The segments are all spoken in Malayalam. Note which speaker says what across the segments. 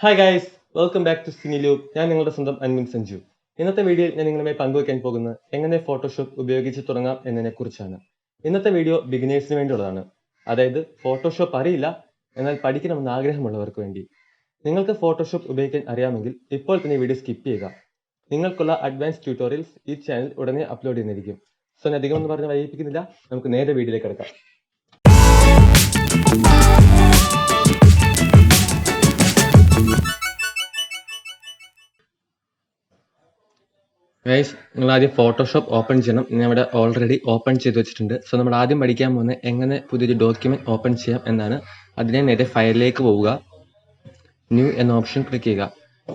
Speaker 1: Hi guys, welcome back to Cineloop. ഞാൻ നിങ്ങളുടെ സ്വന്തം അൻവിൻ സഞ്ജു. ഇന്നത്തെ വീഡിയോയിൽ ഞാൻ നിങ്ങളുമായി പങ്കുവയ്ക്കാൻ പോകുന്നത് എങ്ങനെ ഫോട്ടോഷോപ്പ് ഉപയോഗിച്ച് തുടങ്ങാം എന്നതിനെക്കുറിച്ചാണ്. ഇന്നത്തെ വീഡിയോ ബിഗിനേഴ്സിന് വേണ്ടിയുള്ളതാണ്. അതായത് ഫോട്ടോഷോപ്പ് അറിയില്ല എന്നാൽ പഠിക്കണമെന്ന് ആഗ്രഹമുള്ളവർക്ക് വേണ്ടി. നിങ്ങൾക്ക് ഫോട്ടോഷോപ്പ് ഉപയോഗിക്കാൻ അറിയാമെങ്കിൽ ഇപ്പോൾ തന്നെ വീഡിയോ സ്കിപ്പ് ചെയ്യുക. നിങ്ങൾക്കുള്ള അഡ്വാൻസ് ട്യൂട്ടോറിയൽസ് ഈ ചാനൽ ഉടനെ അപ്ലോഡ് ചെയ്യുന്നതായിരിക്കും. സോ ഞാൻ അധികം ഒന്നും പറഞ്ഞ് വൈകിപ്പിക്കുന്നില്ല, നമുക്ക് നേരെ വീഡിയോയിലേക്ക് കിടക്കാം. ഗൈസ്, നിങ്ങൾ ആദ്യം ഫോട്ടോഷോപ്പ് ഓപ്പൺ ചെയ്യണം. ഞാൻ ഇവിടെ ഓൾറെഡി ഓപ്പൺ ചെയ്ത് വെച്ചിട്ടുണ്ട്. സോ നമ്മൾ ആദ്യം പഠിക്കാൻ പോകുന്നത് എങ്ങനെ പുതിയൊരു ഡോക്യുമെന്റ് ഓപ്പൺ ചെയ്യാം എന്നാണ്. അതിനെ നേരെ ഫയലിലേക്ക് പോവുക, ന്യൂ എന്ന ഓപ്ഷൻ ക്ലിക്ക് ചെയ്യുക.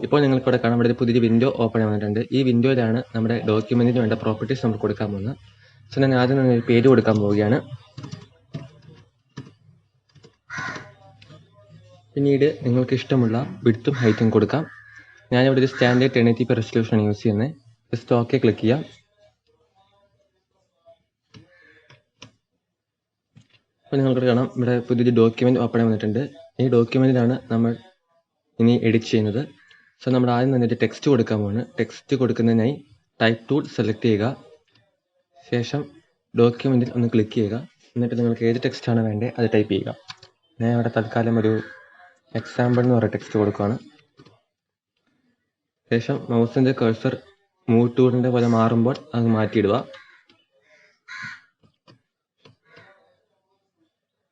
Speaker 1: ഇപ്പോൾ നിങ്ങൾക്ക് ഇവിടെ കാണാം, ഇവിടെ ഒരു പുതിയൊരു വിൻഡോ ഓപ്പൺ വന്നിട്ടുണ്ട്. ഈ വിൻഡോയിലാണ് നമ്മുടെ ഡോക്യുമെന്റിന് വേണ്ട പ്രോപ്പർട്ടീസ് നമ്മൾ കൊടുക്കാൻ പോകുന്നത്. സോ ഞാൻ ആദ്യം തന്നെ ഒരു പേര് കൊടുക്കാൻ പോവുകയാണ്. പിന്നീട് നിങ്ങൾക്ക് ഇഷ്ടമുള്ള വിഡ്ത്തും ഹൈറ്റും കൊടുക്കാം. ഞാനിവിടെ ഒരു സ്റ്റാൻഡേർഡ് 1080p റെസൊല്യൂഷനാണ് യൂസ് ചെയ്യുന്നത്. ജസ്റ്റ് ഓക്കെ ക്ലിക്ക് ചെയ്യാം. അപ്പോൾ നിങ്ങൾക്ക് കാണാം, ഇവിടെ പുതിയൊരു ഡോക്യുമെന്റ് ഓപ്പൺ വന്നിട്ടുണ്ട്. ഈ ഡോക്യുമെന്റിലാണ് നമ്മൾ ഇനി എഡിറ്റ് ചെയ്യുന്നത്. സോ നമ്മൾ ആദ്യം തന്നെ ഒരു ടെക്സ്റ്റ് കൊടുക്കാൻ പോകുന്നത്. ടെക്സ്റ്റ് കൊടുക്കുന്നതിനായി ടൈപ്പ് ടൂൾ സെലക്ട് ചെയ്യുക. ശേഷം ഡോക്യുമെന്റിൽ ഒന്ന് ക്ലിക്ക് ചെയ്യുക. എന്നിട്ട് നിങ്ങൾക്ക് ഏത് ടെക്സ്റ്റാണ് വേണ്ടത് അത് ടൈപ്പ് ചെയ്യുക. ഞാൻ ഇവിടെ തൽക്കാലം ഒരു എക്സാമ്പിൾ എന്ന് പറയുന്ന ടെക്സ്റ്റ് കൊടുക്കുകയാണ്. ശേഷം മൗസിന്റെ കഴ്സർ മൂവ് ടൂളിന്റെ പോലെ മാറുമ്പോൾ അത് മാറ്റിയിടുക.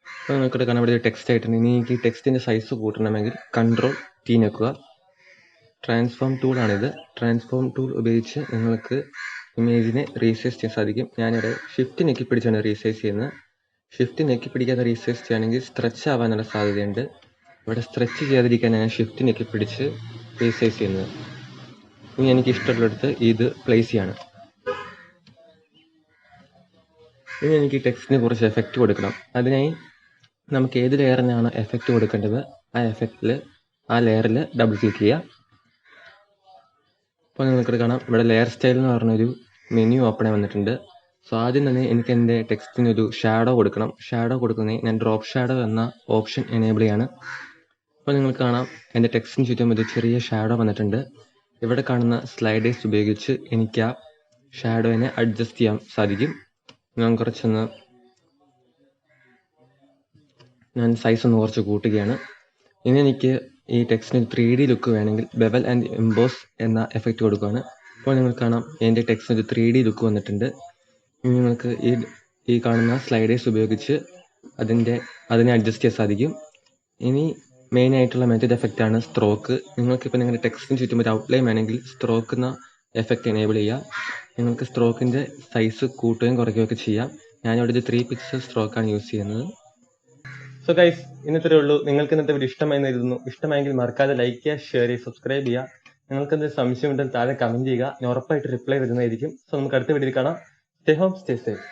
Speaker 1: അപ്പോൾ നിങ്ങൾക്ക് കാണാൻ ഇവിടെ ഒരു ടെക്സ്റ്റ് ആയിട്ടുണ്ട്. ഇനി എനിക്ക് ഈ ടെക്സ്റ്റിന്റെ സൈസ് കൂട്ടണമെങ്കിൽ Ctrl+T ഞെക്കുക. ട്രാൻസ്ഫോം ടൂളാണിത്. ട്രാൻസ്ഫോം ടൂൾ ഉപയോഗിച്ച് നിങ്ങൾക്ക് ഇമേജിനെ റീസൈസ് ചെയ്യാൻ സാധിക്കും. ഞാനിവിടെ ഷിഫ്റ്റ് ഞെക്കി പിടിച്ചാണ് റീസൈസ് ചെയ്യുന്നത്. ഷിഫ്റ്റ് ഞെക്കി പിടിക്കാതെ റീസൈസ് ചെയ്യുകയാണെങ്കിൽ സ്ട്രെച്ച് ആവാനുള്ള സാധ്യതയുണ്ട്. ഇവിടെ സ്ട്രെച്ച് ചെയ്യാതിരിക്കാൻ ഞാൻ ഷിഫ്റ്റ് ഞെക്കി പിടിച്ച് റീസൈസ് ചെയ്യുന്നത്. ഇനി എനിക്ക് ഇഷ്ടമുള്ളിടത്ത് ഇത് പ്ലേസ് ചെയ്യാണ്. ഇനി എനിക്ക് ഈ ടെക്സ്റ്റിന് കുറച്ച് എഫക്റ്റ് കൊടുക്കണം. അതിനായി നമുക്ക് ഏത് ലെയറിനാണ് എഫക്റ്റ് കൊടുക്കേണ്ടത് ആ ലെയറിൽ ഡബിൾ ക്ലിക്ക് ചെയ്യുക. അപ്പോൾ നിങ്ങൾക്ക് കാണാം, ഇവിടെ ലെയർ സ്റ്റൈൽ എന്ന് പറഞ്ഞൊരു മെനു ഓപ്പൺ വന്നിട്ടുണ്ട്. സോ ആദ്യം തന്നെ എനിക്ക് എൻ്റെ ടെക്സ്റ്റിന് ഒരു ഷാഡോ കൊടുക്കണം. ഷാഡോ കൊടുക്കുന്നതിന് ഞാൻ ഡ്രോപ്പ് ഷാഡോ എന്ന ഓപ്ഷൻ എനേബിൾ ചെയ്യാണ്. അപ്പോൾ നിങ്ങൾക്ക് കാണാം, എൻ്റെ ടെക്സ്റ്റിന് ചുറ്റും ഒരു ചെറിയ ഷാഡോ വന്നിട്ടുണ്ട്. ഇവിടെ കാണുന്ന സ്ലൈഡേഴ്സ് ഉപയോഗിച്ച് എനിക്ക് ആ ഷാഡോയിനെ അഡ്ജസ്റ്റ് ചെയ്യാൻ സാധിക്കും. ഞാൻ സൈസ് ഒന്ന് കുറച്ച് കൂട്ടുകയാണ്. ഇനി എനിക്ക് ഈ ടെക്സ്റ്റിന് 3D ലുക്ക് വേണമെങ്കിൽ ബെവൽ ആൻഡ് എംബോസ് എന്ന എഫക്റ്റ് കൊടുക്കുകയാണ്. അപ്പോൾ നിങ്ങൾക്ക് കാണാം, എൻ്റെ ടെക്സ്റ്റിന് ഒരു 3D ലുക്ക് വന്നിട്ടുണ്ട്. ഇനി നിങ്ങൾക്ക് ഈ കാണുന്ന സ്ലൈഡേഴ്സ് ഉപയോഗിച്ച് അതിനെ അഡ്ജസ്റ്റ് ചെയ്യാൻ സാധിക്കും. ഇനി മെയിൻ ആയിട്ടുള്ള മറ്റൊരു എഫക്റ്റ് ആണ് സ്ട്രോക്ക്. നിങ്ങൾക്കിപ്പോൾ നിങ്ങളുടെ ടെക്സ്റ്റിന് ചുറ്റും ഒരു ഔട്ട്ലൈൻ വേണമെങ്കിൽ സ്ട്രോക്ക് എന്ന എഫക്റ്റ് എനേബിൾ ചെയ്യാം. നിങ്ങൾക്ക് സ്ട്രോക്കിൻ്റെ സൈസ് കൂട്ടുകയും കുറയ്ക്കുകയൊക്കെ ചെയ്യാം. ഞാനിവിടെ ഒരു 3 പിക്സൽ സ്ട്രോക്കാണ് യൂസ് ചെയ്യുന്നത്. സോ ഗൈസ്, ഇന്നത്തെ ഉള്ളൂ. നിങ്ങൾക്ക് ഇന്നത്തെ വീഡിയോ ഇഷ്ടമായി കരുതുന്നു. ഇഷ്ടമായെങ്കിൽ മറക്കാതെ ലൈക്ക് ചെയ്യുക, ഷെയർ ചെയ്യുക, സബ്സ്ക്രൈബ് ചെയ്യുക. നിങ്ങൾക്ക് എന്തെങ്കിലും സംശയം ഉണ്ടെങ്കിൽ താഴെ കമന്റ് ചെയ്യുക. ഞാൻ ഉറപ്പായിട്ട് റിപ്ലൈ വരുന്നതായിരിക്കും. സോ നമുക്ക് അടുത്ത വീഡിയോയിൽ കാണാം. Stay home, stay safe.